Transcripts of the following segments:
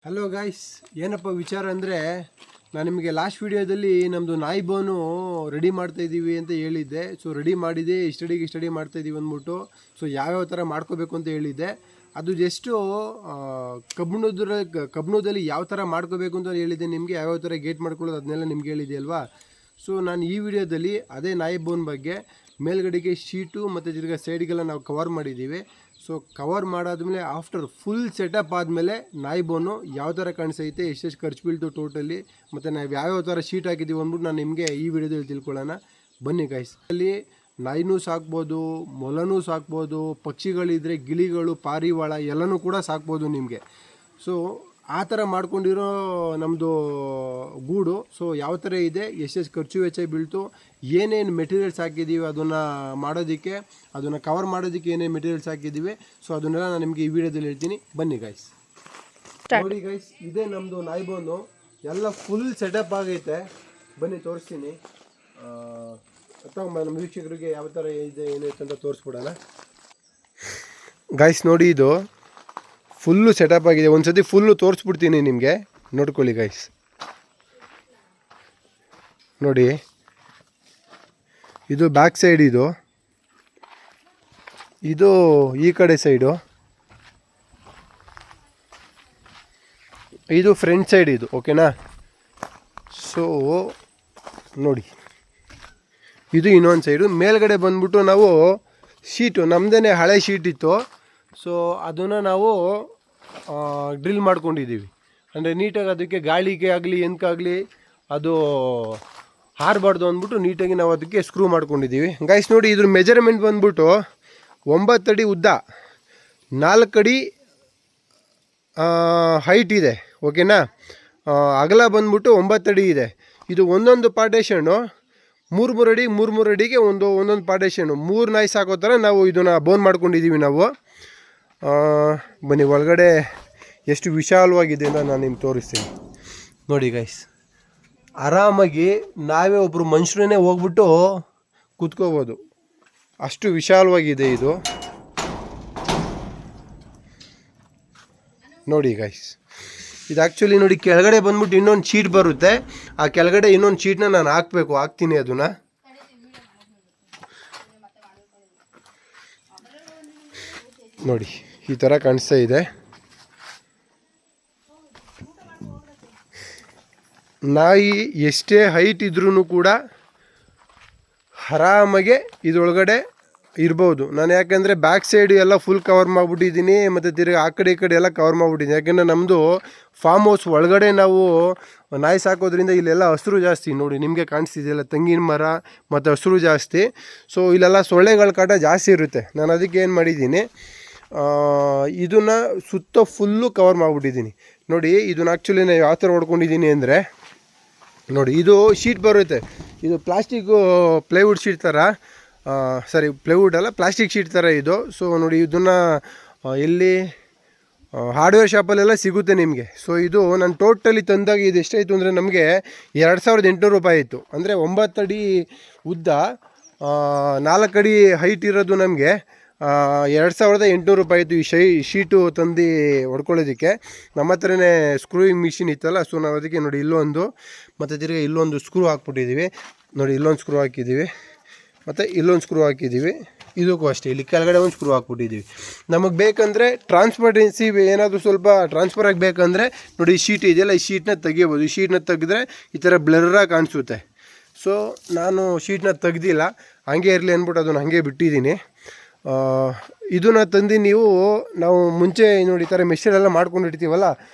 Hello guys, ಏನಪ್ಪ ವಿಚಾರ ಅಂದರೆ ನಾನು ನಿಮಗೆ ಲಾಸ್ಟ್ ವಿಡಿಯೋದಲ್ಲಿ ನಮ್ಮದು ನಾಯಿ ಬೋನು ರೆಡಿ ಮಾಡ್ತಾಯಿದ್ದೀವಿ ಅಂತ ಹೇಳಿದ್ದೆ. ಸೊ ರೆಡಿ ಮಾಡಿದೆ, ಸ್ಟಡಿ ಮಾಡ್ತಾಯಿದ್ದೀವಿ ಅಂದ್ಬಿಟ್ಟು. ಸೊ ಯಾವ್ಯಾವ ಥರ ಮಾಡ್ಕೋಬೇಕು ಅಂತ ಹೇಳಿದ್ದೆ. ಅದು ಜಸ್ಟು ಕಬ್ಬಣದಲ್ಲಿ ಯಾವ ಥರ ಮಾಡ್ಕೋಬೇಕು ಅಂತ ಹೇಳಿದ್ದೆ ನಿಮಗೆ. ಯಾವ್ಯಾವ ಥರ ಗೇಟ್ ಮಾಡ್ಕೊಳ್ಳೋದು ಅದನ್ನೆಲ್ಲ ನಿಮ್ಗೆ ಹೇಳಿದೆ ಅಲ್ವಾ. ಸೊ ನಾನು ಈ ವಿಡಿಯೋದಲ್ಲಿ ಅದೇ ನಾಯಿ ಬೋನ್ ಬಗ್ಗೆ ಮೇಲ್ಗಡೆಗೆ ಶೀಟು ಮತ್ತು ತಿರ್ಗಾ ಸೈಡ್ಗೆಲ್ಲ ನಾವು ಕವರ್ ಮಾಡಿದ್ದೀವಿ. ಸೊ ಕವರ್ ಮಾಡಾದ್ಮೇಲೆ ಆಫ್ಟರ್ ಫುಲ್ ಸೆಟಪ್ ಆದಮೇಲೆ ನಾಯಿ ಬೋನು ಯಾವ ಥರ ಕಾಣಿಸೈತೆ, ಎಷ್ಟೆಷ್ಟು ಖರ್ಚು ಬೀಳ್ತು ಟೋಟಲಿ, ಮತ್ತು ನಾವು ಯಾವ್ಯಾವ ಥರ ಶೀಟ್ ಹಾಕಿದ್ದೀವಿ ಅಂದ್ಬಿಟ್ಟು ನಾನು ನಿಮಗೆ ಈ ವಿಡಿಯೋದಲ್ಲಿ ತಿಳ್ಕೊಳ್ಳೋಣ. ಬನ್ನಿ ಗೈಸ್. ಅಲ್ಲಿ ನಾಯಿನೂ ಸಾಕ್ಬೋದು, ಮೊಲನೂ ಸಾಕ್ಬೋದು, ಪಕ್ಷಿಗಳಿದ್ರೆ ಗಿಳಿಗಳು, ಪಾರಿವಾಳ ಎಲ್ಲನೂ ಕೂಡ ಸಾಕ್ಬೋದು ನಿಮಗೆ. ಸೊ ಆ ಥರ ಮಾಡ್ಕೊಂಡಿರೋ ನಮ್ಮದು ಗೂಡು. ಸೊ ಯಾವ ಥರ ಇದೆ, ಎಷ್ಟೆಷ್ಟು ಖರ್ಚು ವೆಚ್ಚ ಬೀಳ್ತು, ಏನೇನು ಮೆಟೀರಿಯಲ್ಸ್ ಹಾಕಿದ್ದೀವಿ ಅದನ್ನು ಮಾಡೋದಕ್ಕೆ, ಅದನ್ನು ಕವರ್ ಮಾಡೋದಕ್ಕೆ ಏನೇನು ಮೆಟೀರಿಯಲ್ಸ್ ಹಾಕಿದ್ದೀವಿ, ಸೊ ಅದನ್ನೆಲ್ಲ ನಾನು ನಿಮಗೆ ಈ ವಿಡಿಯೋದಲ್ಲಿ ಹೇಳ್ತೀನಿ. ಬನ್ನಿ ಗೈಸ್. ನೋಡಿ ಗೈಸ್, ಇದೇ ನಮ್ಮದು ನಾಯಿ ಬೋನು. ಎಲ್ಲ ಫುಲ್ ಸೆಟಪ್ ಆಗೈತೆ. ಬನ್ನಿ ತೋರಿಸ್ತೀನಿ. ಅಥವಾ ನಮ್ಮ ವೀಕ್ಷಕರಿಗೆ ಯಾವ ಥರ ಇದೆ ಏನೈತೆ ಅಂತ ತೋರಿಸ್ಬಿಡೋಣ. ಗೈಸ್ ನೋಡಿ, ಇದು ಫುಲ್ಲು ಸೆಟಪ್ ಆಗಿದೆ. ಒಂದು ಸತಿ ಫುಲ್ಲು ತೋರಿಸ್ಬಿಡ್ತೀನಿ ನಿಮಗೆ, ನೋಡ್ಕೊಳ್ಳಿ ಗೈಸ್. ನೋಡಿ, ಇದು ಬ್ಯಾಕ್ ಸೈಡ್, ಇದು ಈ ಕಡೆ ಸೈಡು, ಇದು ಫ್ರಂಟ್ ಸೈಡ್, ಇದು ಓಕೆನಾ. ಸೊ ನೋಡಿ, ಇದು ಇನ್ನೊಂದು ಸೈಡು. ಮೇಲ್ಗಡೆ ಬಂದ್ಬಿಟ್ಟು ನಾವು ಶೀಟು, ನಮ್ಮದೇ ಹಳೆ ಶೀಟ್ ಇತ್ತು. ಸೊ ಅದನ್ನು ನಾವು ಡ್ರಿಲ್ ಮಾಡ್ಕೊಂಡಿದ್ದೀವಿ. ಅಂದರೆ ನೀಟಾಗಿ ಅದಕ್ಕೆ ಗಾಳಿಗೆ ಆಗಲಿ ಎಂದಕ್ಕಾಗಲಿ ಅದು ಹಾರಬಾರ್ದು ಅಂದ್ಬಿಟ್ಟು ನೀಟಾಗಿ ನಾವು ಅದಕ್ಕೆ ಸ್ಕ್ರೂ ಮಾಡ್ಕೊಂಡಿದ್ದೀವಿ. ಗೈಸ್ ನೋಡಿ, ಇದ್ರ ಮೆಜರ್ಮೆಂಟ್ ಬಂದ್ಬಿಟ್ಟು 9 ಅಡಿ ಉದ್ದ, 4 ಅಡಿ ಹೈಟ್ ಇದೆ, ಓಕೆನಾ. ಅಗಲ ಬಂದ್ಬಿಟ್ಟು 9 ಅಡಿ ಇದೆ. ಇದು ಒಂದೊಂದು ಪಾರ್ಟೇಷನ್ನು 3 ಅಡಿ 3 ಅಡಿಗೆ ಒಂದೊಂದು ಪಾರ್ಟೇಷನ್ನು. 3 ನಾಯಿ ಸಾಕೋ ಥರ ನಾವು ಇದನ್ನು ಬೋನ್ ಮಾಡ್ಕೊಂಡಿದ್ದೀವಿ ನಾವು. ಬನ್ನಿ ಒಳಗಡೆ ಎಷ್ಟು ವಿಶಾಲವಾಗಿದೆ ಅಂತ ನಾನು ನಿಮ್ಗೆ ತೋರಿಸ್ತೀನಿ. ನೋಡಿ ಗೈಸ್, ಆರಾಮಾಗಿ ನಾವೇ ಒಬ್ಬರು ಮನುಷ್ಯರನ್ನೇ ಹೋಗ್ಬಿಟ್ಟು ಕೂತ್ಕೋಬೋದು, ಅಷ್ಟು ವಿಶಾಲವಾಗಿದೆ ಇದು. ನೋಡಿ ಗೈಸ್, ಇದು ಆ್ಯಕ್ಚುಲಿ ನೋಡಿ ಕೆಳಗಡೆ ಬಂದ್ಬಿಟ್ಟು ಇನ್ನೊಂದು ಶೀಟ್ ಬರುತ್ತೆ. ಆ ಕೆಳಗಡೆ ಇನ್ನೊಂದು ಶೀಟ್ನ ನಾನು ಹಾಕ್ತೀನಿ ಅದನ್ನು. ನೋಡಿ ಈ ಥರ ಕಾಣಿಸ್ತಾ ಇದೆ. ನಾಯಿ ಎಷ್ಟೇ ಹೈಟ್ ಇದ್ರೂ ಕೂಡ ಆರಾಮಾಗೆ ಇದರೊಳಗಡೆ ಇರ್ಬೋದು. ನಾನು ಯಾಕೆಂದರೆ ಬ್ಯಾಕ್ ಸೈಡ್ ಎಲ್ಲ ಫುಲ್ ಕವರ್ ಮಾಡಿಬಿಟ್ಟಿದ್ದೀನಿ, ಮತ್ತು ತಿರುಗಿ ಆ ಕಡೆ ಈ ಕಡೆ ಎಲ್ಲ ಕವರ್ ಮಾಡಿಬಿಟ್ಟಿದ್ದೀನಿ. ಯಾಕೆಂದರೆ ನಮ್ಮದು ಫಾರ್ಮ್ ಹೌಸ್ ಒಳಗಡೆ ನಾವು ನಾಯಿ ಸಾಕೋದ್ರಿಂದ ಇಲ್ಲೆಲ್ಲ ಹಸಿರು ಜಾಸ್ತಿ. ನೋಡಿ ನಿಮಗೆ ಕಾಣಿಸ್ತಿದೆಯಲ್ಲ, ತೆಂಗಿನ ಮರ ಮತ್ತು ಹಸಿರು ಜಾಸ್ತಿ. ಸೊ ಇಲ್ಲೆಲ್ಲ ಸೊಳ್ಳೆಗಳ ಕಾಟ ಜಾಸ್ತಿ ಇರುತ್ತೆ. ನಾನು ಅದಕ್ಕೆ ಏನು ಮಾಡಿದ್ದೀನಿ, ಇದನ್ನು ಸುತ್ತ ಫುಲ್ಲು ಕವರ್ ಮಾಡಿಬಿಟ್ಟಿದ್ದೀನಿ. ನೋಡಿ, ಇದನ್ನು ಆ್ಯಕ್ಚುಲಿ ನಾನು ಯಾವ ಥರ ಹೊಡ್ಕೊಂಡಿದ್ದೀನಿ ಅಂದರೆ, ನೋಡಿ ಇದು ಶೀಟ್ ಬರುತ್ತೆ. ಇದು ಪ್ಲಾಸ್ಟಿಕ್ಕು ಪ್ಲೈವುಡ್ ಶೀಟ್ ಥರ, ಪ್ಲೈವುಡ್ ಅಲ್ಲ, ಪ್ಲಾಸ್ಟಿಕ್ ಶೀಟ್ ಥರ ಇದು. ಸೊ ನೋಡಿ, ಇದನ್ನು ಎಲ್ಲಿ ಹಾರ್ಡ್ವೇರ್ ಶಾಪಲ್ಲೆಲ್ಲ ಸಿಗುತ್ತೆ ನಿಮಗೆ. ಸೊ ಇದು ನಾನು ಟೋಟಲಿ ತಂದಾಗ ಇದು ಎಷ್ಟಾಯಿತು ಅಂದರೆ ನಮಗೆ 2800 ರೂಪಾಯಿ ಇತ್ತು. ಅಂದರೆ 9 ಅಡಿ ಉದ್ದ, 4 ಅಡಿ ಹೈಟ್ ಇರೋದು ನಮಗೆ 2800 ರೂಪಾಯಿ ಇತ್ತು ಈ ಶೀಟು ತಂದು ಹೊಡ್ಕೊಳ್ಳೋದಕ್ಕೆ. ನಮ್ಮ ಹತ್ರನೇ ಸ್ಕ್ರೂಯಿಂಗ್ ಮಿಷಿನ್ ಇತ್ತಲ್ಲ. ಸೊ ನಾವು ಅದಕ್ಕೆ ನೋಡಿ ಇಲ್ಲೊಂದು, ಮತ್ತು ತಿರ್ಗಿ ಇಲ್ಲೊಂದು ಸ್ಕ್ರೂ ಹಾಕ್ಬಿಟ್ಟಿದ್ದೀವಿ. ನೋಡಿ ಇಲ್ಲೊಂದು ಸ್ಕ್ರೂ ಹಾಕಿದ್ದೀವಿ, ಮತ್ತು ಇಲ್ಲೊಂದು ಸ್ಕ್ರೂ ಹಾಕಿದ್ದೀವಿ. ಇದಕ್ಕೂ ಅಷ್ಟೇ, ಇಲ್ಲಿ ಕೆಳಗಡೆ ಒಂದು ಸ್ಕ್ರೂ ಹಾಕ್ಬಿಟ್ಟಿದ್ದೀವಿ. ನಮಗೆ ಬೇಕಂದರೆ ಟ್ರಾನ್ಸ್ಪರೆನ್ಸಿ ಏನಾದರೂ ಸ್ವಲ್ಪ ಟ್ರಾನ್ಸ್ಫರ್ ಆಗಬೇಕಂದ್ರೆ ನೋಡಿ, ಈ ಶೀಟ್ ಇದೆಯಲ್ಲ, ಈ ಶೀಟ್ನ ತೆಗಿಬೋದು. ಈ ಶೀಟ್ನ ತೆಗೆದ್ರೆ ಈ ಥರ ಬ್ಲರ್ರಾಗಿ ಕಾಣಿಸುತ್ತೆ. ಸೊ ನಾನು ಶೀಟ್ನ ತೆಗ್ದಿಲ್ಲ, ಹಾಗೆ ಇರಲಿ ಅಂದ್ಬಿಟ್ಟು ಅದನ್ನು ಹಾಗೆ ಬಿಟ್ಟಿದ್ದೀನಿ. ಇದನ್ನು ತಂದು ನಾವು ಮುಂಚೆ ನೋಡಿ ಈ ಥರ ಮೆಷಿನೆಲ್ಲ ಮಾಡ್ಕೊಂಡಿರ್ತೀವಲ್ಲ,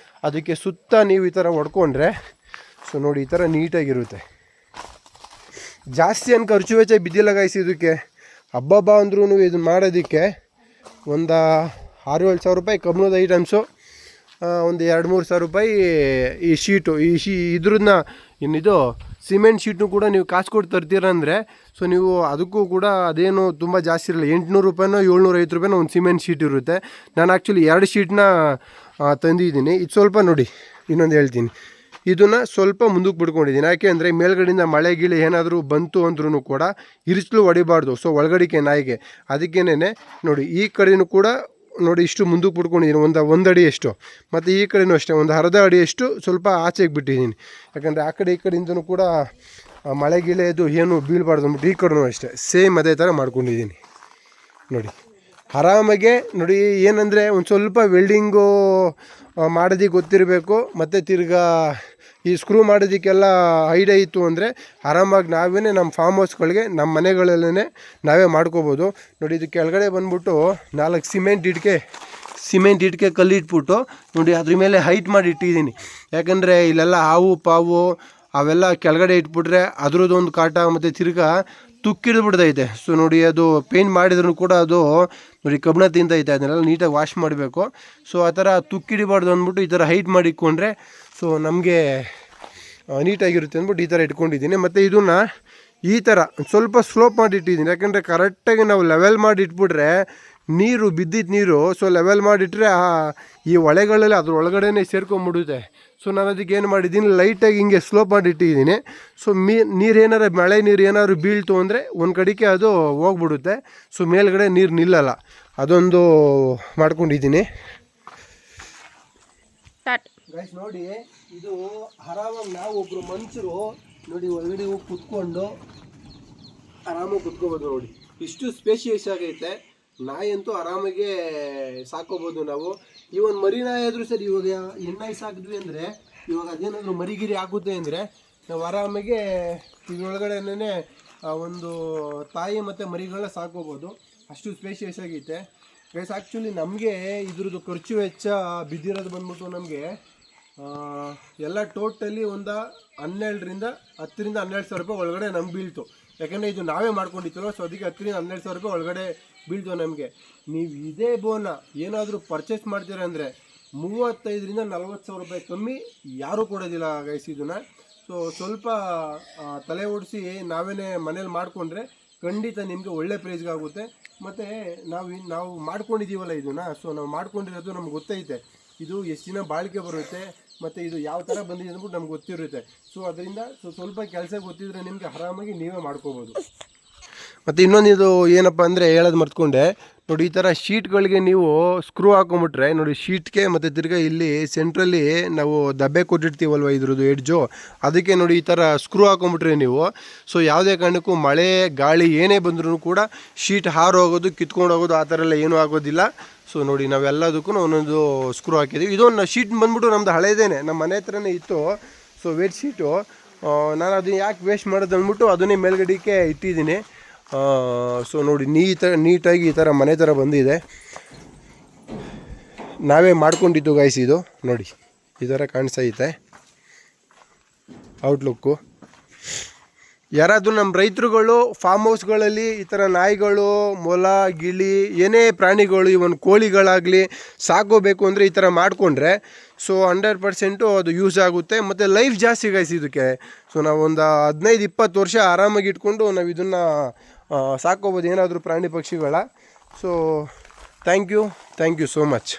ಅದಕ್ಕೆ ಸುತ್ತ ನೀವು ಈ ಥರ ಹೊಡ್ಕೊಂಡ್ರೆ, ಸೊ ನೋಡಿ ಈ ಥರ ನೀಟಾಗಿರುತ್ತೆ. ಜಾಸ್ತಿ ಏನು ಖರ್ಚು ವೆಚ್ಚ ಬಿದ್ದಿಲ್ಲ ಗೈಸ್ ಇದಕ್ಕೆ. ಹಬ್ಬ ಅಂದ್ರೂ ಇದನ್ನು ಮಾಡೋದಕ್ಕೆ ಒಂದು 6-7 ಸಾವಿರ ರೂಪಾಯಿ ಕಬ್ಬಣದ ಐಟಮ್ಸು, ಒಂದು 2-3 ಸಾವಿರ ರೂಪಾಯಿ ಈ ಶೀಟು, ಇದ್ರನ್ನ ಇನ್ನಿದು ಸಿಮೆಂಟ್ ಶೀಟ್ನು ಕೂಡ ನೀವು ಕಾಸು ಕೊಟ್ಟು ತರ್ತೀರಂದರೆ, ಸೊ ನೀವು ಅದಕ್ಕೂ ಕೂಡ ಅದೇನು ತುಂಬ ಜಾಸ್ತಿ ಇರಲ್ಲ. 800 ರೂಪಾಯಿನೋ 750 ರೂಪಾಯಿನೋ ಒಂದು ಸಿಮೆಂಟ್ ಶೀಟ್ ಇರುತ್ತೆ. ನಾನು ಆ್ಯಕ್ಚುಲಿ 2 ಶೀಟ್ನ ತಂದಿದ್ದೀನಿ. ಇದು ಸ್ವಲ್ಪ ನೋಡಿ, ಇನ್ನೊಂದು ಹೇಳ್ತೀನಿ, ಇದನ್ನು ಸ್ವಲ್ಪ ಮುಂದಕ್ಕೆ ಬಿಡ್ಕೊಂಡಿದ್ದೀನಿ. ಯಾಕೆ ಅಂದರೆ ಮೇಲ್ಗಡೆಯಿಂದ ಮಳೆ ಗಿಳಿ ಏನಾದರೂ ಬಂತು ಅಂದ್ರೂ ಕೂಡ ಇರಿಸಲು ಹೊಡಿಬಾರ್ದು. ಸೊ ಒಳಗಡಿಕೆ ನಾಯಿಗೆ, ಅದಕ್ಕೇನೆ ನೋಡಿ ಈ ಕಡೆಯೂ ಕೂಡ ನೋಡಿ ಇಷ್ಟು ಮುಂದಕ್ಕೆ ಬಿಟ್ಕೊಂಡಿದ್ದೀನಿ, ಒಂದು ಅಡಿಯಷ್ಟು. ಮತ್ತು ಈ ಕಡೆನೂ ಅಷ್ಟೇ ಒಂದು ಅರ್ಧ ಅಡಿಯಷ್ಟು ಸ್ವಲ್ಪ ಆಚೆಗೆ ಬಿಟ್ಟಿದ್ದೀನಿ. ಯಾಕಂದರೆ ಆ ಕಡೆ ಈ ಕಡೆಯಿಂದನೂ ಕೂಡ ಮಳೆ ಗಿಳೆ ಇದು ಏನು ಬೀಳಬಾರ್ದು ಅಂದ್ಬಿಟ್ಟು ಈ ಕಡೆನೂ ಅಷ್ಟೇ ಸೇಮ್ ಅದೇ ಥರ ಮಾಡ್ಕೊಂಡಿದ್ದೀನಿ ನೋಡಿ. ಆರಾಮಾಗೆ ನೋಡಿ, ಏನಂದರೆ ಒಂದು ಸ್ವಲ್ಪ ವೆಲ್ಡಿಂಗು ಮಾಡೋದಕ್ಕೆ ಗೊತ್ತಿರಬೇಕು. ಮತ್ತು ತಿರ್ಗಾ ಈ ಸ್ಕ್ರೂ ಮಾಡೋದಕ್ಕೆಲ್ಲ ಐಡಿಯಾ ಇತ್ತು ಅಂದರೆ ಆರಾಮಾಗಿ ನಾವೇ ನಮ್ಮ ಫಾರ್ಮ್ ಹೌಸ್ಗಳಿಗೆ ನಮ್ಮ ಮನೆಗಳಲ್ಲೇ ನಾವೇ ಮಾಡ್ಕೋಬೋದು. ನೋಡಿ, ಇದು ಕೆಳಗಡೆ ಬಂದ್ಬಿಟ್ಟು 4 ಸಿಮೆಂಟ್ ಇಟ್ಕೆ ಕಲ್ಲಿಟ್ಬಿಟ್ಟು ನೋಡಿ ಅದ್ರ ಮೇಲೆ ಹೈಟ್ ಮಾಡಿ ಇಟ್ಟಿದ್ದೀನಿ. ಯಾಕಂದರೆ ಇಲ್ಲೆಲ್ಲ ಹಾವು ಪಾವು ಅವೆಲ್ಲ ಕೆಳಗಡೆ ಇಟ್ಬಿಟ್ರೆ ಅದ್ರದ್ದೊಂದು ಕಾಟ, ಮತ್ತು ತಿರ್ಗಾ ತುಕ್ಕಿಡ್ಬಿಡ್ತೈತೆ. ಸೊ ನೋಡಿ, ಅದು ಪೇಂಟ್ ಮಾಡಿದ್ರು ಕೂಡ ಅದು ನೋಡಿ ಕಬ್ಬಣ ತಿಂತೈತೆ, ಅದನ್ನೆಲ್ಲ ನೀಟಾಗಿ ವಾಶ್ ಮಾಡಬೇಕು. ಸೊ ಆ ಥರ ತುಕ್ಕಿಡಿಬಾರ್ದು ಅಂದ್ಬಿಟ್ಟು ಈ ಥರ ಹೈಟ್ ಮಾಡಿ ಇಟ್ಕೊಂಡ್ರೆ ಸೊ ನಮಗೆ ನೀಟಾಗಿರುತ್ತೆ ಅಂದ್ಬಿಟ್ಟು ಈ ಥರ ಇಟ್ಕೊಂಡಿದ್ದೀನಿ. ಮತ್ತು ಇದನ್ನು ಈ ಥರ ಸ್ವಲ್ಪ ಸ್ಲೋಪ್ ಮಾಡಿ ಇಟ್ಟಿದ್ದೀನಿ. ಯಾಕಂದರೆ ಕರೆಕ್ಟಾಗಿ ನಾವು ಲೆವೆಲ್ ಮಾಡಿ ಇಟ್ಬಿಟ್ರೆ ನೀರು ಬಿದ್ದಿದ್ದು ನೀರು ಸೊ ಲೆವೆಲ್ ಮಾಡಿಟ್ರೆ ಈ ಹೊಳೆಗಳಲ್ಲಿ ಅದ್ರ ಒಳಗಡೆ ಸೇರ್ಕೊಂಬಿಡುತ್ತೆ. ಸೊ ನಾನು ಅದಕ್ಕೆ ಏನು ಮಾಡಿದ್ದೀನಿ, ಲೈಟಾಗಿ ಹಿಂಗೆ ಸ್ಲೋಪ್ ಮಾಡಿ ಇಟ್ಟಿದ್ದೀನಿ. ಸೊ ನೀರೇನಾರು ಮಳೆ ನೀರು ಏನಾದ್ರು ಬೀಳ್ತು ಅಂದರೆ ಒಂದು ಕಡೆಗೆ ಅದು ಹೋಗ್ಬಿಡುತ್ತೆ. ಸೊ ಮೇಲ್ಗಡೆ ನೀರು ನಿಲ್ಲಲ್ಲ, ಅದೊಂದು ಮಾಡ್ಕೊಂಡಿದ್ದೀನಿ. ಗೈಸ್ ನೋಡಿ, ಇದು ಆರಾಮಾಗಿ ನಾವು ಒಬ್ಬರು ಮನುಷ್ಯರು ನೋಡಿ ಒಳಗಡೆ ಹೋಗಿ ಕುತ್ಕೊಂಡು ಆರಾಮಾಗಿ ಕುತ್ಕೋಬೋದು. ನೋಡಿ ಇಷ್ಟು ಸ್ಪೇಷಿಯಸ್ ಆಗೈತೆ. ನಾಯಿ ಅಂತೂ ಆರಾಮಾಗೆ ಸಾಕೋಬೋದು ನಾವು. ಈ ಒಂದು ಮರಿ ನಾಯಿ ಆದರೂ ಸರಿ, ಇವಾಗ ಹೆಣ್ಣಾಯಿ ಸಾಕಿದ್ವಿ ಅಂದರೆ ಇವಾಗ ಅದೇನಾದರೂ ಮರಿಗಿರಿ ಆಗುತ್ತೆ ಅಂದರೆ ನಾವು ಆರಾಮಾಗೆ ಇದರೊಳಗಡೆನೇ ಒಂದು ತಾಯಿ ಮತ್ತು ಮರಿಗಳನ್ನ ಸಾಕೋಬೋದು. ಅಷ್ಟು ಸ್ಪೇಷಿಯಸ್ ಆಗೈತೆ ಗೈಸ್. ಆ್ಯಕ್ಚುಲಿ ನಮಗೆ ಇದ್ರದ್ದು ಖರ್ಚು ವೆಚ್ಚ ಬಿದ್ದಿರೋದು ಬಂದ್ಬಿಟ್ಟು ನಮಗೆ ಎಲ್ಲ ಟೋಟಲಿ ಒಂದು 10,000 ರೂಪಾಯಿ ಒಳಗಡೆ ನಮ್ಗೆ ಬೀಳ್ತು. ಯಾಕಂದರೆ ಇದು ನಾವೇ ಮಾಡ್ಕೊಂಡಿತ್ತಲ್ಲ, ಸೊ ಅದಕ್ಕೆ 10,000 ರೂಪಾಯಿ ಒಳಗಡೆ ಬೀಳ್ತು ನಮಗೆ. ನೀವು ಇದೇ ಬೋನ ಏನಾದರೂ ಪರ್ಚೇಸ್ ಮಾಡ್ತೀರ ಅಂದರೆ 35,000-40,000 ರೂಪಾಯಿ ಕಮ್ಮಿ ಯಾರೂ ಕೊಡೋದಿಲ್ಲ ಗೈಸ್ ಇದನ್ನು. ಸೊ ಸ್ವಲ್ಪ ತಲೆ ಓಡಿಸಿ ನಾವೇ ಮನೇಲಿ ಮಾಡಿಕೊಂಡ್ರೆ ಖಂಡಿತ ನಿಮಗೆ ಒಳ್ಳೆ ಪ್ರೈಸ್ಗಾಗುತ್ತೆ. ಮತ್ತು ನಾವು ಮಾಡ್ಕೊಂಡಿದ್ದೀವಲ್ಲ ಇದನ್ನು, ಸೊ ನಾವು ಮಾಡ್ಕೊಂಡಿರೋದು ನಮ್ಗೆ ಗೊತ್ತೈತೆ ಇದು ಎಷ್ಟು ದಿನ ಬಾಳಿಕೆ ಬರುತ್ತೆ ಮತ್ತು ಇದು ಯಾವ ಥರ ಬಂದಿದೆ ಅಂದ್ಬಿಟ್ಟು ನಮ್ಗೆ ಗೊತ್ತಿರುತ್ತೆ. ಸೊ ಅದರಿಂದ ಸ್ವಲ್ಪ ಕೆಲಸ ಗೊತ್ತಿದ್ರೆ ನಿಮಗೆ ಆರಾಮಾಗಿ ನೀವೇ ಮಾಡ್ಕೋಬೋದು. ಮತ್ತು ಇನ್ನೊಂದು ಏನಪ್ಪ ಅಂದರೆ ಹೇಳೋದು ಮರ್ತ್ಕೊಂಡೆ ನೋಡಿ, ಈ ಥರ ಶೀಟ್ಗಳಿಗೆ ನೀವು ಸ್ಕ್ರೂ ಹಾಕೊಂಬಿಟ್ರೆ ನೋಡಿ ಶೀಟ್ಗೆ ಮತ್ತು ತಿರ್ಗಾ ಇಲ್ಲಿ ಸೆಂಟ್ರಲ್ಲಿ ನಾವು ದಬ್ಬೆ ಕೊಟ್ಟಿರ್ತೀವಲ್ವ ಇದ್ರದ್ದು ಎಡ್ಜು, ಅದಕ್ಕೆ ನೋಡಿ ಈ ಥರ ಸ್ಕ್ರೂ ಹಾಕೊಂಬಿಟ್ರೆ ನೀವು ಸೊ ಯಾವುದೇ ಕಾರಣಕ್ಕೂ ಮಳೆ ಗಾಳಿ ಏನೇ ಬಂದ್ರೂ ಕೂಡ ಶೀಟ್ ಹಾರೋಗೋದು ಕಿತ್ಕೊಂಡು ಹೋಗೋದು ಆ ಥರ ಎಲ್ಲ ಏನೂ ಆಗೋದಿಲ್ಲ. ಸೊ ನೋಡಿ ನಾವೆಲ್ಲದಕ್ಕೂ ಒಂದೊಂದು ಸ್ಕ್ರೂ ಹಾಕಿದ್ದೀವಿ. ಇದೊಂದು ಶೀಟ್ ಬಂದ್ಬಿಟ್ಟು ನಮ್ಮದು ಹಳೇದೇನೆ, ನಮ್ಮ ಮನೆ ಹತ್ರನೇ ಇತ್ತು. ಸೊ ವೆಟ್ ಶೀಟು ನಾನು ಅದನ್ನ ಯಾಕೆ ವೇಸ್ಟ್ ಮಾಡೋದು ಅಂದ್ಬಿಟ್ಟು ಅದನ್ನೇ ಮೇಲ್ಗಡೆಗೆ ಇಟ್ಟಿದ್ದೀನಿ. ಸೊ ನೋಡಿ ನೀಟಾಗಿ ಈ ಥರ ಮನೆ ಥರ ಬಂದಿದೆ, ನಾವೇ ಮಾಡ್ಕೊಂಡಿದ್ದು ಗೈಸ್. ಇದು ನೋಡಿ ಈ ಥರ ಕಾಣಿಸ್ತೈತೆ ಔಟ್ಲುಕ್ಕು. ಯಾರಾದರೂ ನಮ್ಮ ರೈತರುಗಳು ಫಾರ್ಮ್ ಹೌಸ್ಗಳಲ್ಲಿ ಈ ಥರ ನಾಯಿಗಳು, ಮೊಲ, ಗಿಳಿ ಏನೇ ಪ್ರಾಣಿಗಳು, ಇವನ್ ಕೋಳಿಗಳಾಗಲಿ ಸಾಕೋಬೇಕು ಅಂದರೆ ಈ ಥರ ಮಾಡಿಕೊಂಡ್ರೆ ಸೊ 100% ಅದು ಯೂಸ್ ಆಗುತ್ತೆ. ಮತ್ತು ಲೈಫ್ ಜಾಸ್ತಿ ಗೈಸ್ ಇದಕ್ಕೆ. ಸೊ ನಾವೊಂದು 15-20 ವರ್ಷ ಆರಾಮಾಗಿ ಇಟ್ಕೊಂಡು ನಾವು ಇದನ್ನು ಸಾಕೋಬೋದು ಏನಾದರೂ ಪ್ರಾಣಿ ಪಕ್ಷಿಗಳ. So thank you so much.